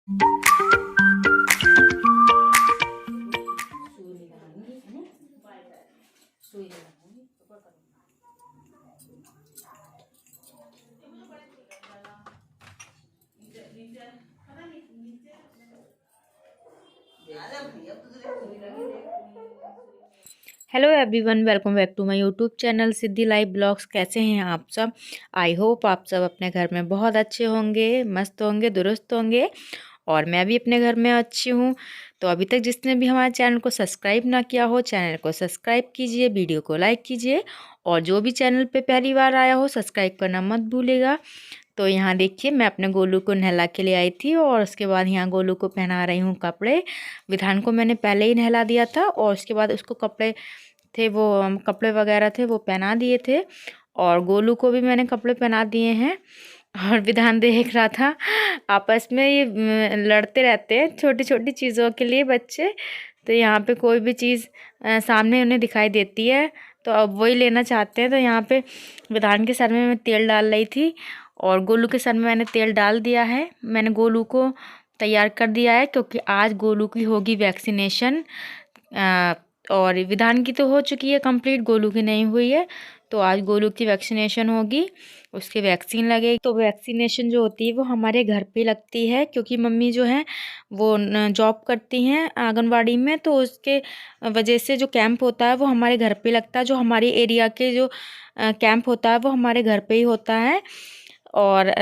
Hello everyone, welcome back to my YouTube channel Siddhi live blogs. कैसे हैं आप सब? आई होप आप सब अपने घर में बहुत अच्छे होंगे, मस्त होंगे, दुरुस्त होंगे। और मैं भी अपने घर में अच्छी हूँ। तो अभी तक जिसने भी हमारे चैनल को सब्सक्राइब ना किया हो, चैनल को सब्सक्राइब कीजिए, वीडियो को लाइक कीजिए। और जो भी चैनल पे पहली बार आया हो, सब्सक्राइब करना मत भूलिएगा। तो यहाँ देखिए, मैं अपने गोलू को नहला के ले आई थी और उसके बाद यहाँ गोलू को पहना रही हूँ कपड़े। विधान को मैंने पहले ही नहला दिया था और उसके बाद उसको कपड़े थे, वो कपड़े वगैरह थे वो पहना दिए थे। और गोलू को भी मैंने कपड़े पहना दिए हैं। और विधान देख रहा था, आपस में ये लड़ते रहते हैं छोटी छोटी चीज़ों के लिए बच्चे। तो यहाँ पे कोई भी चीज़ सामने उन्हें दिखाई देती है तो अब वही लेना चाहते हैं। तो यहाँ पे विधान के सर में मैं तेल डाल रही थी और गोलू के सर में मैंने तेल डाल दिया है। मैंने गोलू को तैयार कर दिया है क्योंकि आज गोलू की होगी वैक्सीनेशन। और विधान की तो हो चुकी है कंप्लीट, गोलू की नहीं हुई है। तो आज गोलू की वैक्सीनेशन होगी, उसकी वैक्सीन लगेगी। तो वैक्सीनेशन जो होती है वो हमारे घर पे लगती है क्योंकि मम्मी जो है वो जॉब करती हैं आंगनवाड़ी में। तो उसके वजह से जो कैंप होता है वो हमारे घर पे लगता है। जो हमारे एरिया के जो कैंप होता है वो हमारे घर पे ही होता है। और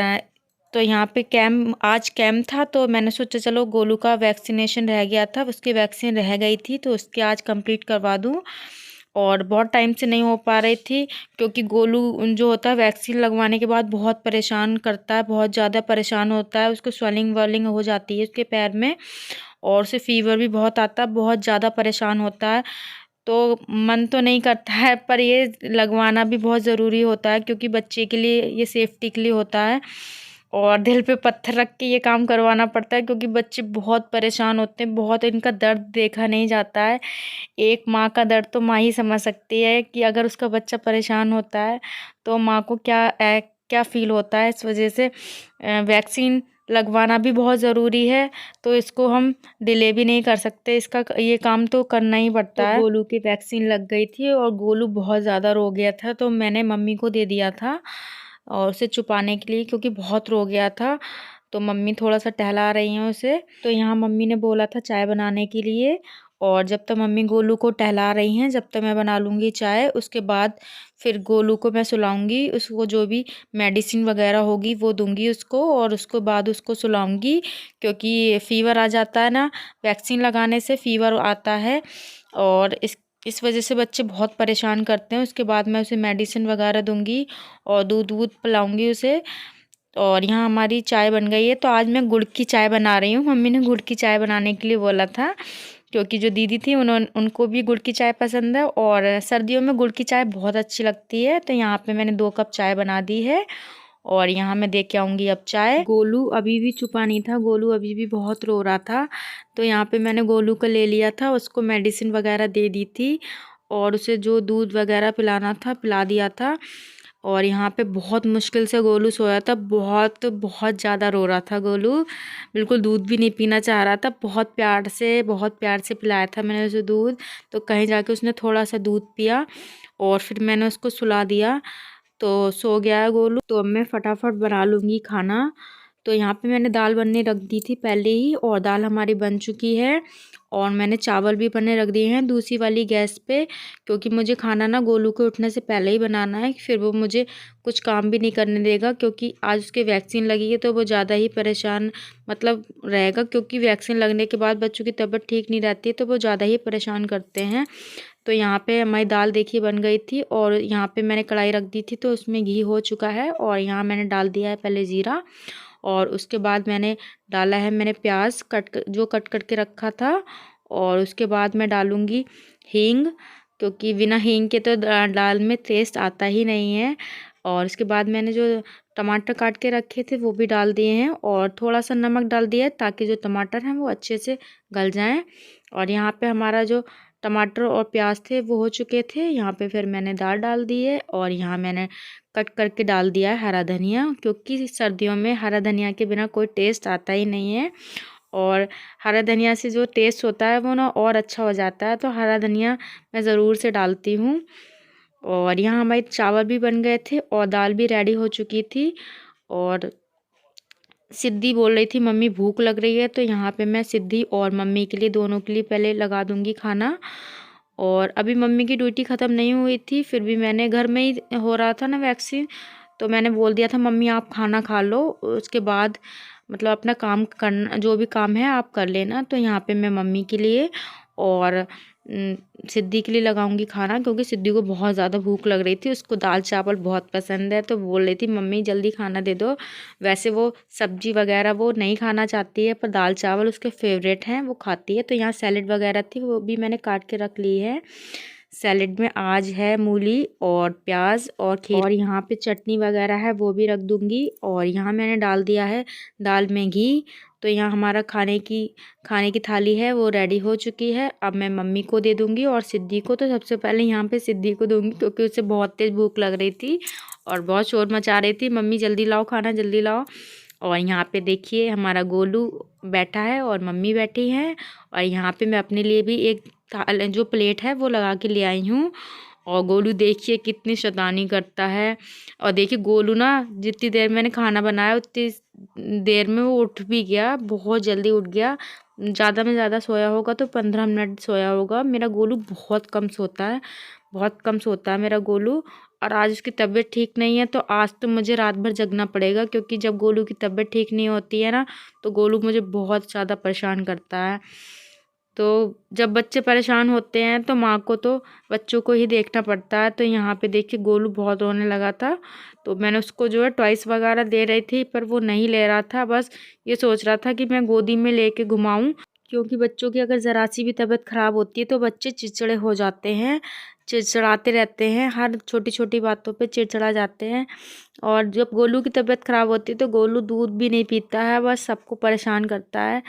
तो यहाँ पे आज कैंप था तो मैंने सोचा चलो गोलू का वैक्सीनेशन रह गया था, उसकी वैक्सीन रह गई थी तो उसके आज कंप्लीट करवा दूँ। और बहुत टाइम से नहीं हो पा रही थी क्योंकि गोलू जो होता है वैक्सीन लगवाने के बाद बहुत परेशान करता है, बहुत ज़्यादा परेशान होता है। उसको स्वेलिंग वेलिंग हो जाती है उसके पैर में और उसे फीवर भी बहुत आता है, बहुत ज़्यादा परेशान होता है। तो मन तो नहीं करता है पर ये लगवाना भी बहुत ज़रूरी होता है क्योंकि बच्चे के लिए ये सेफ्टी के लिए होता है। और दिल पे पत्थर रख के ये काम करवाना पड़ता है क्योंकि बच्चे बहुत परेशान होते हैं, बहुत इनका दर्द देखा नहीं जाता है। एक माँ का दर्द तो माँ ही समझ सकती है कि अगर उसका बच्चा परेशान होता है तो माँ को क्या फील होता है। इस वजह से वैक्सीन लगवाना भी बहुत ज़रूरी है। तो इसको हम डिले भी नहीं कर सकते, इसका ये काम तो करना ही पड़ता है। गोलू की वैक्सीन लग गई थी और गोलू बहुत ज़्यादा रो गया था तो मैंने मम्मी को दे दिया था और उसे छुपाने के लिए क्योंकि बहुत रो गया था। तो मम्मी थोड़ा सा टहला रही हैं उसे। तो यहाँ मम्मी ने बोला था चाय बनाने के लिए और जब तक मम्मी गोलू को टहला रही हैं जब तक मैं बना लूँगी चाय। उसके बाद फिर गोलू को मैं सुलाऊंगी, उसको जो भी मेडिसिन वगैरह होगी वो दूंगी उसको और उसके बाद उसको सुलाऊंगी क्योंकि फ़ीवर आ जाता है ना, वैक्सीन लगाने से फ़ीवर आता है। और इस वजह से बच्चे बहुत परेशान करते हैं। उसके बाद मैं उसे मेडिसिन वगैरह दूंगी और दूध वूध पिलाऊंगी उसे। और यहाँ हमारी चाय बन गई है तो आज मैं गुड़ की चाय बना रही हूँ। मम्मी ने गुड़ की चाय बनाने के लिए बोला था क्योंकि जो दीदी थी उनको भी गुड़ की चाय पसंद है और सर्दियों में गुड़ की चाय बहुत अच्छी लगती है। तो यहाँ पे मैंने 2 कप चाय बना दी है और यहाँ मैं दे के आऊँगी अब चाय। गोलू अभी भी छुपा नहीं था, गोलू अभी भी बहुत रो रहा था। तो यहाँ पे मैंने गोलू को ले लिया था, उसको मेडिसिन वगैरह दे दी थी और उसे जो दूध वगैरह पिलाना था पिला दिया था। और यहाँ पे बहुत मुश्किल से गोलू सोया था, बहुत बहुत ज़्यादा रो रहा था गोलू, बिल्कुल दूध भी नहीं पीना चाह रहा था। बहुत प्यार से पिलाया था मैंने उसे दूध। तो कहीं जाके उसने थोड़ा सा दूध पिया और फिर मैंने उसको सुला दिया तो सो गया है गोलू। तो अब मैं फटाफट बना लूँगी खाना। तो यहाँ पे मैंने दाल बनने रख दी थी पहले ही और दाल हमारी बन चुकी है। और मैंने चावल भी बनने रख दिए हैं दूसरी वाली गैस पे क्योंकि मुझे खाना ना गोलू के उठने से पहले ही बनाना है, फिर वो मुझे कुछ काम भी नहीं करने देगा क्योंकि आज उसके वैक्सीन लगी है तो वो ज़्यादा ही परेशान मतलब रहेगा क्योंकि वैक्सीन लगने के बाद बच्चों की तबीयत ठीक नहीं रहती है तो वो ज़्यादा ही परेशान करते हैं। तो यहाँ पे हमारी दाल देखिए बन गई थी और यहाँ पे मैंने कढ़ाई रख दी थी तो उसमें घी हो चुका है और यहाँ मैंने डाल दिया है पहले ज़ीरा और उसके बाद मैंने डाला है मैंने प्याज कट करके रखा था। और उसके बाद मैं डालूँगी हींग क्योंकि बिना हींग के तो दाल में टेस्ट आता ही नहीं है। और उसके बाद मैंने जो टमाटर काट के रखे थे वो भी डाल दिए हैं और थोड़ा सा नमक डाल दिया है ताकि जो टमाटर हैं वो अच्छे से गल जाएं। और यहाँ पे हमारा जो टमाटर और प्याज थे वो हो चुके थे। यहाँ पे फिर मैंने दाल डाल दी है और यहाँ मैंने कट करके डाल दिया है हरा धनिया क्योंकि सर्दियों में हरा धनिया के बिना कोई टेस्ट आता ही नहीं है। और हरा धनिया से जो टेस्ट होता है वो ना और अच्छा हो जाता है, तो हरा धनिया मैं ज़रूर से डालती हूँ। और यहाँ हमारे चावल भी बन गए थे और दाल भी रेडी हो चुकी थी। और सिद्धि बोल रही थी मम्मी भूख लग रही है, तो यहाँ पे मैं सिद्धि और मम्मी के लिए, दोनों के लिए पहले लगा दूँगी खाना। और अभी मम्मी की ड्यूटी ख़त्म नहीं हुई थी, फिर भी मैंने, घर में ही हो रहा था ना वैक्सीन, तो मैंने बोल दिया था मम्मी आप खाना खा लो, उसके बाद मतलब अपना काम करना, जो भी काम है आप कर लेना। तो यहाँ पे मैं मम्मी के लिए और सिद्धि के लिए लगाऊंगी खाना, क्योंकि सिद्धि को बहुत ज़्यादा भूख लग रही थी, उसको दाल चावल बहुत पसंद है, तो बोल रही थी मम्मी जल्दी खाना दे दो। वैसे वो सब्जी वगैरह वो नहीं खाना चाहती है, पर दाल चावल उसके फेवरेट हैं, वो खाती है। तो यहाँ सैलेड वगैरह थी, वो भी मैंने काट के रख ली है। सैलेड में आज है मूली और प्याज और खीर, और यहाँ पे चटनी वगैरह है वो भी रख दूँगी। और यहाँ मैंने डाल दिया है दाल में घी। तो यहाँ हमारा खाने की थाली है वो रेडी हो चुकी है। अब मैं मम्मी को दे दूँगी और सिद्धि को, तो सबसे पहले यहाँ पे सिद्धि को दूँगी, क्योंकि उसे बहुत तेज़ भूख लग रही थी और बहुत शोर मचा रही थी, मम्मी जल्दी लाओ खाना जल्दी लाओ। और यहाँ पे देखिए हमारा गोलू बैठा है और मम्मी बैठी हैं। और यहाँ पे मैं अपने लिए भी एक जो प्लेट है वो लगा के ले आई हूँ। और गोलू देखिए कितनी शैतानी करता है। और देखिए गोलू ना, जितनी देर मैंने खाना बनाया उतनी देर में वो उठ भी गया, बहुत जल्दी उठ गया। ज़्यादा में ज़्यादा सोया होगा तो 15 मिनट सोया होगा। मेरा गोलू बहुत कम सोता है, बहुत कम सोता है मेरा गोलू। और आज उसकी तबीयत ठीक नहीं है, तो आज तो मुझे रात भर जगना पड़ेगा, क्योंकि जब गोलू की तबीयत ठीक नहीं होती है ना, तो गोलू मुझे बहुत ज़्यादा परेशान करता है। तो जब बच्चे परेशान होते हैं तो माँ को तो बच्चों को ही देखना पड़ता है। तो यहाँ पे देखिए गोलू बहुत रोने लगा था, तो मैंने उसको जो है टॉयस वगैरह दे रही थी, पर वो नहीं ले रहा था, बस ये सोच रहा था कि मैं गोदी में लेके घुमाऊँ। क्योंकि बच्चों की अगर ज़रा सी भी तबीयत ख़राब होती है तो बच्चे चिड़चिड़े हो जाते हैं, चिड़चिड़ाते रहते हैं, हर छोटी छोटी बातों पे चिड़चिड़ा जाते हैं। और जब गोलू की तबीयत ख़राब होती है तो गोलू दूध भी नहीं पीता है, बस सबको परेशान करता है।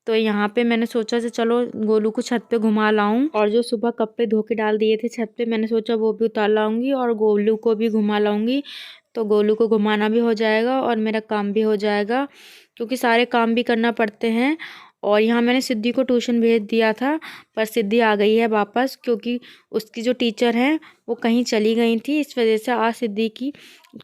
तो यहाँ पे मैंने सोचा कि चलो गोलू को छत पे घुमा लाऊं, और जो सुबह कपड़े धो के डाल दिए थे छत पे, मैंने सोचा वो भी उतार लाऊंगी और गोलू को भी घुमा लाऊंगी। तो गोलू को घुमाना भी हो जाएगा और मेरा काम भी हो जाएगा, क्योंकि सारे काम भी करना पड़ते हैं। और यहाँ मैंने सिद्धि को ट्यूशन भेज दिया था, पर सिद्धि आ गई है वापस, क्योंकि उसकी जो टीचर हैं वो कहीं चली गई थी, इस वजह से आज सिद्धि की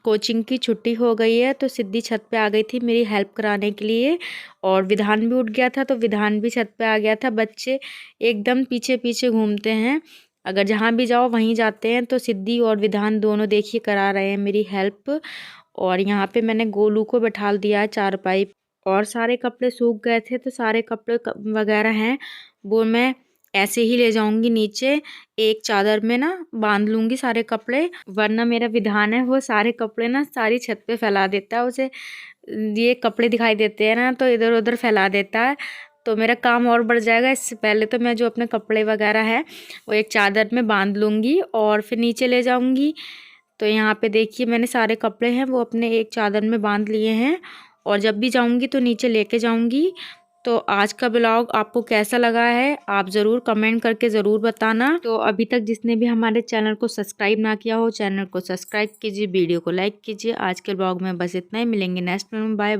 कोचिंग की छुट्टी हो गई है। तो सिद्धि छत पे आ गई थी मेरी हेल्प कराने के लिए। और विधान भी उठ गया था, तो विधान भी छत पे आ गया था। बच्चे एकदम पीछे पीछे घूमते हैं, अगर जहाँ भी जाओ वहीं जाते हैं। तो सिद्धि और विधान दोनों देखिए करा रहे हैं मेरी हेल्प। और यहाँ पे मैंने गोलू को बैठा दिया है चारपाई, और सारे कपड़े सूख गए थे, तो सारे कपड़े वगैरह हैं वो मैं ऐसे ही ले जाऊंगी नीचे, एक चादर में ना बांध लूंगी सारे कपड़े। वरना मेरा विधान है वो सारे कपड़े ना सारी छत पे फैला देता है, उसे ये कपड़े दिखाई देते हैं ना तो इधर उधर फैला देता है, तो मेरा काम और बढ़ जाएगा। इससे पहले तो मैं जो अपने कपड़े वगैरह है वो एक चादर में बांध लूँगी और फिर नीचे ले जाऊँगी। तो यहाँ पे देखिए मैंने सारे कपड़े हैं वो अपने एक चादर में बांध लिए हैं, और जब भी जाऊँगी तो नीचे लेके जाऊँगी। तो आज का ब्लॉग आपको कैसा लगा है आप ज़रूर कमेंट करके ज़रूर बताना। तो अभी तक जिसने भी हमारे चैनल को सब्सक्राइब ना किया हो, चैनल को सब्सक्राइब कीजिए, वीडियो को लाइक कीजिए। आज के ब्लॉग में बस इतना ही, मिलेंगे नेक्स्ट में, बाय।